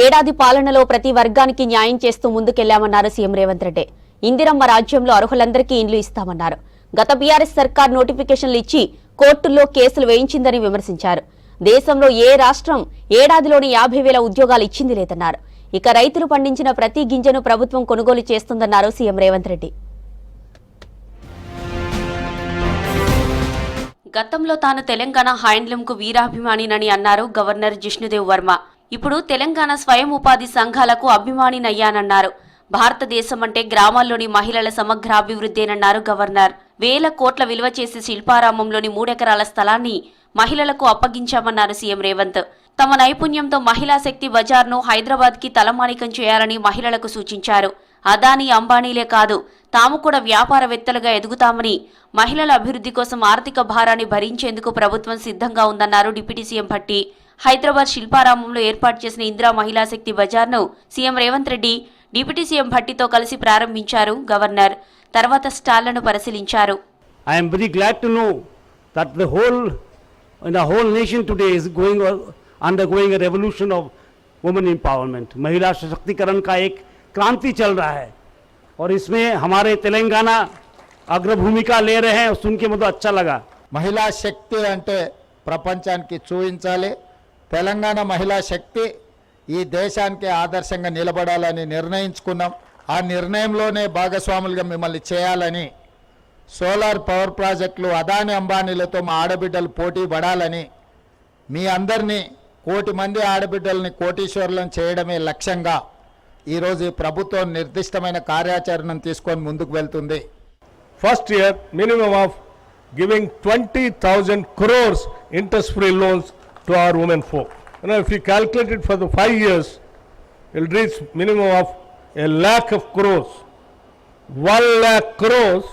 ఏడాది పాలనలో ప్రతి వర్గానికి న్యాయం చేస్తూ ముందుకెళ్లామన్నారు సీఎం రేవంత్ రెడ్డి. ఇందిరమ్మ రాజ్యంలో అర్హులందరికీ ఇండ్లు ఇస్తామన్నారు. గత బీఆర్ఎస్ సర్కార్ నోటిఫికేషన్లు ఇచ్చి కోర్టుల్లో కేసులు వేయించిందని విమర్శించారు. దేశంలో ఏ రాష్ట్రం ఏడాదిలోని 50,000 ఉద్యోగాలు ఇచ్చింది లేదన్నారు. ఇక రైతులు పండించిన ప్రతి గింజను ప్రభుత్వం కొనుగోలు చేస్తుందన్నారు సీఎం రేవంత్ రెడ్డి. గతంలో తాను తెలంగాణ హ్యాండ్లూమ్కు వీరాభిమానినని అన్నారు గవర్నర్ జిష్ణుదేవ్ వర్మ. ఇప్పుడు తెలంగాణ స్వయం ఉపాధి సంఘాలకు అభిమానినయ్యానన్నారు. భారతదేశం అంటే గ్రామాల్లోని మహిళల సమగ్రాభివృద్ధేనన్నారు గవర్నర్. 1,000 కోట్ల విలువ చేసే శిల్పారామంలోని 3 ఎకరాల స్థలాన్ని మహిళలకు అప్పగించామన్నారు సీఎం రేవంత్. తమ నైపుణ్యంతో మహిళా శక్తి బజార్ను హైదరాబాద్కి తలమానికం చేయాలని మహిళలకు సూచించారు. అదానీ అంబానీలే కాదు, తాము కూడా వ్యాపారవేత్తలుగా ఎదుగుతామని, మహిళల అభివృద్ధి కోసం ఆర్థిక భారాన్ని భరించేందుకు ప్రభుత్వం సిద్ధంగా ఉందన్నారు డిప్యూటీ సీఎం భట్టి. హైదరాబాద్ శిల్పారామంలో ఏర్పాటు చేసిన ఇందిరా మహిళా శక్తి బజార్ను CM Revanth Reddy deputy CM భట్టితో కలిసి ప్రారంభించారు గవర్నర్. తర్వాత స్టాళ్లను పరిశీలించారు. I am very glad to know that the whole nation today is undergoing a revolution of women empowerment. महिला सशक्तिकरण का एक क्रांति चल रहा है और इसमें हमारे तेलंगाना अग्रभूमिका ले रहे हैं. सुन के मुझे अच्छा लगा. महिला शक्ति అంటే ప్రపంచానికి చూపించాలి. తెలంగాణ మహిళా శక్తి ఈ దేశానికి ఆదర్శంగా నిలబడాలని నిర్ణయించుకున్నాం. ఆ నిర్ణయంలోనే భాగస్వాములుగా మిమ్మల్ని చేయాలని, సోలార్ పవర్ ప్రాజెక్టులు అదాని అంబానీలతో మా ఆడబిడ్డలు పోటీ పడాలని, మీ అందరినీ 1 కోటి మంది ఆడబిడ్డల్ని కోటీశ్వరులను చేయడమే లక్ష్యంగా ఈరోజు ఈ ప్రభుత్వం నిర్దిష్టమైన కార్యాచరణను తీసుకొని ముందుకు వెళ్తుంది. First year minimum of giving 20,000 crores interest-free loans to our women folk. If you calculate it for the 5 years, it will reach minimum of 1,00,000 of crores. 1,00,000 crores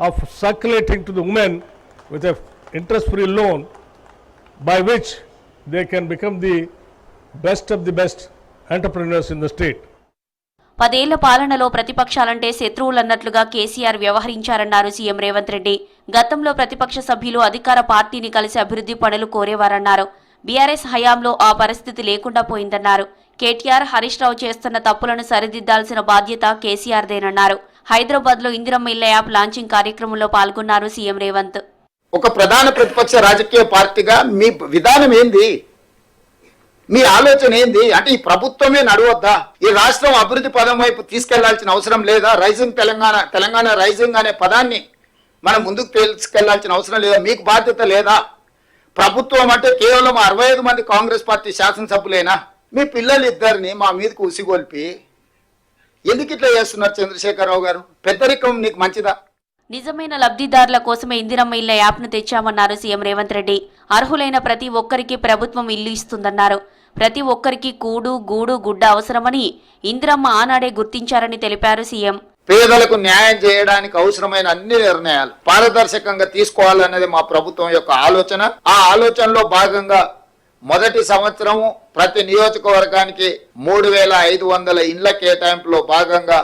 of circulating to the women with a interest-free loan by which they can become the best of the best entrepreneurs in the state. 10 ఏళ్ల పాలనలో ప్రతిపక్షాలంటే శత్రువులన్నట్లుగా KCR వ్యవహరించారన్నారు CM Revanth Reddy. గతంలో ప్రతిపక్ష సభ్యులు అధికార పార్టీని కలిసి అభివృద్ధి పనులు కోరేవారన్నారు. బీఆర్ఎస్ హయాంలో ఆ పరిస్థితి లేకుండా పోయిందన్నారు. కేటీఆర్, హరీష్ రావు చేస్తున్న తప్పులను సరిదిద్దాల్సిన బాధ్యత కేసీఆర్దేనన్నారు. హైదరాబాద్ లో ఇందిరమ్మ ఇళ్ల యాప్ లాంచింగ్ కార్యక్రమంలో పాల్గొన్నారు సీఎం రేవంత్. ఒక ప్రధాన ప్రతిపక్ష రాజకీయ పార్టీగా మీ విధానం ఏంది, మీ ఆలోచన ఏంది? అంటే ఈ ప్రభుత్వమే నడవద్దా? ఈ రాష్ట్రం అభివృద్ధి పదం వైపు తీసుకెళ్లాల్సిన అవసరం లేదా? రైజింగ్ తెలంగాణ రైజింగ్ అనే పదాన్ని మనం ముందుకు తీసుకెళ్లాల్సిన అవసరం లేదా? మీకు బాధ్యత లేదా? ప్రభుత్వం అంటే కేవలం 65 మంది కాంగ్రెస్ పార్టీ శాసనసభ్యులేనా? మీ పిల్లలు ఇద్దరిని మా మీదకు ఉసిగొల్పి ఎందుకు ఇట్లా చేస్తున్నారు చంద్రశేఖరరావు గారు? పెద్దరికం నీకు మంచిదా? నిజమైన లబ్ధిదారుల కోసమే ఇందిరమ్మ ఇళ్ల యాప్ను తెచ్చామన్నారు సీఎం రేవంత్ రెడ్డి. అర్హులైన ప్రతి ఒక్కరికి ప్రభుత్వం ఇల్లు ఇస్తుందన్నారు. ప్రతి ఒక్కరికి కూడు, గూడు, గుడ్డ అవసరమని ఇందిరమ్మ ఆనాడే గుర్తించారని తెలిపారు సీఎం. పేదలకు న్యాయం చేయడానికి అవసరమైన అన్ని నిర్ణయాలు పారదర్శకంగా తీసుకోవాలన్నది మా ప్రభుత్వం యొక్క ఆలోచన. ఆ ఆలోచనలో భాగంగా మొదటి సంవత్సరము ప్రతి నియోజకవర్గానికి 3,500 ఇండ్ల కేటాయింపులో భాగంగా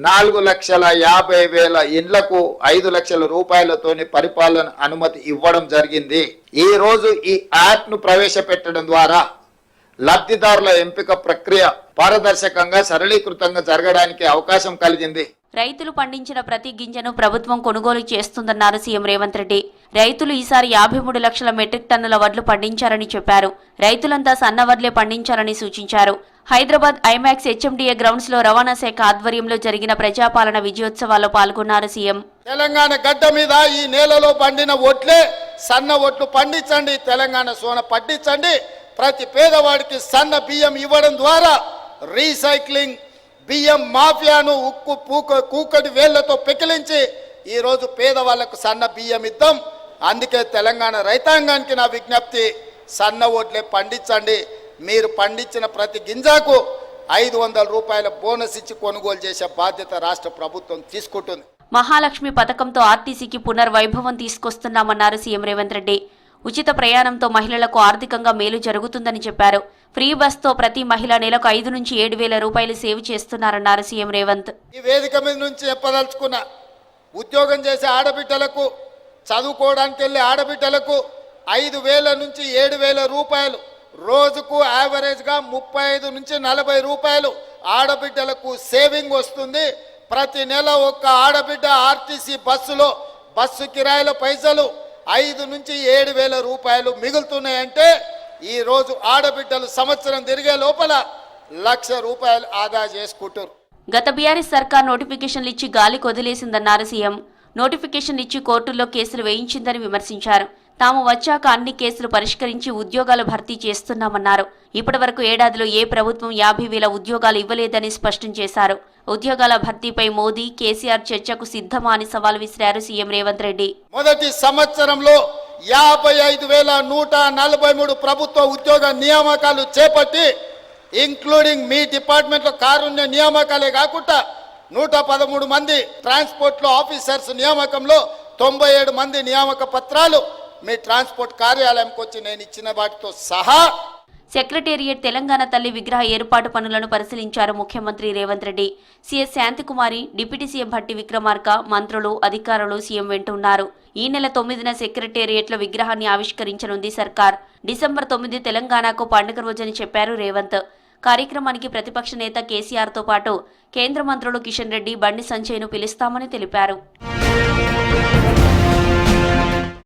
4,50,000 ఇండ్లకు 5 లక్షల రూపాయలతోని పరిపాలన అనుమతి ఇవ్వడం జరిగింది. ఈ రోజు ఈ యాప్ ను ప్రవేశపెట్టడం ద్వారా లబ్ధిదారుల ఎంపిక ప్రక్రియ పారదర్శకంగా సరళీకృతంగా జరగడానికి అవకాశం కలిగింది. రైతులు పండించిన ప్రతి గింజను ప్రభుత్వం కొనుగోలు చేస్తుందన్నారు సీఎం రేవంత్ రెడ్డి. రైతులు ఈసారి 53 లక్షల మెట్రిక్ టన్నుల వడ్లు పండించారని చెప్పారు. రైతులంతా సన్న వడ్లే పండించాలని సూచించారు. హైదరాబాద్ ఐమాక్స్ హెచ్ఎండిఏ గ్రౌండ్స్ లో రవాణా శాఖ ఆధ్వర్యంలో జరిగిన ప్రజాపాలన విజయోత్సవాల్లో పాల్గొన్నారు సీఎం. తెలంగాణ గడ్డ మీద ఈ నేలలో పండిన ఒట్లే సన్న ఒట్లు పండించండి, తెలంగాణ సోన పండించండి. ప్రతి పేదవాడికి సన్న బియ్యం ఇవ్వడం ద్వారా రీసైక్లింగ్ బియ్యం మాఫియాను కూకటి వేళ్లతో పెకిలించి ఈరోజు పేదవాళ్లకు సన్న బియ్యం ఇద్దాం. అందుకే తెలంగాణ రైతాంగానికి నా విజ్ఞప్తి, సన్న ఓట్లే పండించండి. మీరు పండించిన ప్రతి గింజకు 500 రూపాయల బోనస్ ఇచ్చి కొనుగోలు చేసే బాధ్యత రాష్ట్ర ప్రభుత్వం తీసుకుంటుంది. మహాలక్ష్మి పథకంతో ఆర్టీసీకి పునర్వైభవం తీసుకొస్తున్నామన్నారు సీఎం రేవంత్ రెడ్డి. ఉచిత ప్రయాణంతో మహిళలకు ఆర్థికంగా మేలు జరుగుతుందని చెప్పారు. ఫ్రీ బస్తో ప్రతి మహిళ నెలకు 5 నుంచి 7,000 రూపాయలు సేవ్ చేస్తున్నారన్నారు సీఎం రేవంత్. ఈ వేదిక మీద నుంచి చెప్పదలుచుకున్న, ఉద్యోగం చేసే ఆడబిడ్డలకు, చదువుకోవడానికి వెళ్ళే ఆడబిడ్డలకు 5,000 నుంచి 7,000 రూపాయలు రోజుకు యావరేజ్గా 35 నుంచి 40 రూపాయలు ఆడబిడ్డలకు సేవింగ్ వస్తుంది. ప్రతి నెల ఒక్క ఆడబిడ్డ ఆర్టీసీ బస్సు కిరాయిల పైసలు 5 నుంచి 7 వేల రూపాయలు మిగులుతున్నాయంటే ఈ రోజు ఆడబిడ్డలు సంవత్సరం తిరిగే లోపల 1,00,000 రూపాయలు ఆదా చేసుకుంటారు. గత బీఆర్ఎస్ సర్కార్ నోటిఫికేషన్లు ఇచ్చి గాలి కొదిలేసిందన్నారు సీఎం. నోటిఫికేషన్ ఇచ్చి కోర్టుల్లో కేసులు వేయించిందని విమర్శించారు. తాము వచ్చాక అన్ని కేసులు పరిష్కరించి ఉద్యోగాలు భర్తీ చేస్తున్నామన్నారు. ఇప్పటి వరకు ఏడాదిలో ఏ ప్రభుత్వం 50,000 ఉద్యోగాలు ఇవ్వలేదని స్పష్టం చేశారు. ఉద్యోగాల భర్తీపై మోదీ, కేసీఆర్ చర్చకు సిద్ధమా అని సవాల్ విసిరారు సీఎం రేవంత్ రెడ్డి. మొదటి సంవత్సరంలో 55,143 ప్రభుత్వ ఉద్యోగ నియామకాలు చేపట్టి ఇంక్లూడింగ్ మీ డిపార్ట్మెంట్లో కారుణ్య నియామకాలే కాకుండా 113 మంది ట్రాన్స్పోర్ట్లో ఆఫీసర్స్ నియామకంలో 97 మంది నియామక పత్రాలు మీ ట్రాన్స్పోర్ట్ కార్యాలయంకి వచ్చి నేను ఇచ్చిన వాటితో సహా. సెక్రటేరియట్ తెలంగాణ తల్లి విగ్రహ ఏర్పాటు పనులను పరిశీలించారు ముఖ్యమంత్రి Revanth Reddy. CS Santhi Kumari, deputy CM Bhatti Vikramarka, మంత్రులు, అధికారులు సీఎం వెంట ఉన్నారు. ఈ నెల 9న సెక్రటేరియట్లో విగ్రహాన్ని ఆవిష్కరించనుంది సర్కార్. డిసెంబర్ 9 తెలంగాణకు పండుగ రోజని చెప్పారు రేవంత్. కార్యక్రమానికి ప్రతిపక్ష నేత కేసీఆర్తో పాటు కేంద్ర మంత్రులు కిషన్ రెడ్డి, బండి సంజయ్ను పిలుస్తామని తెలిపారు.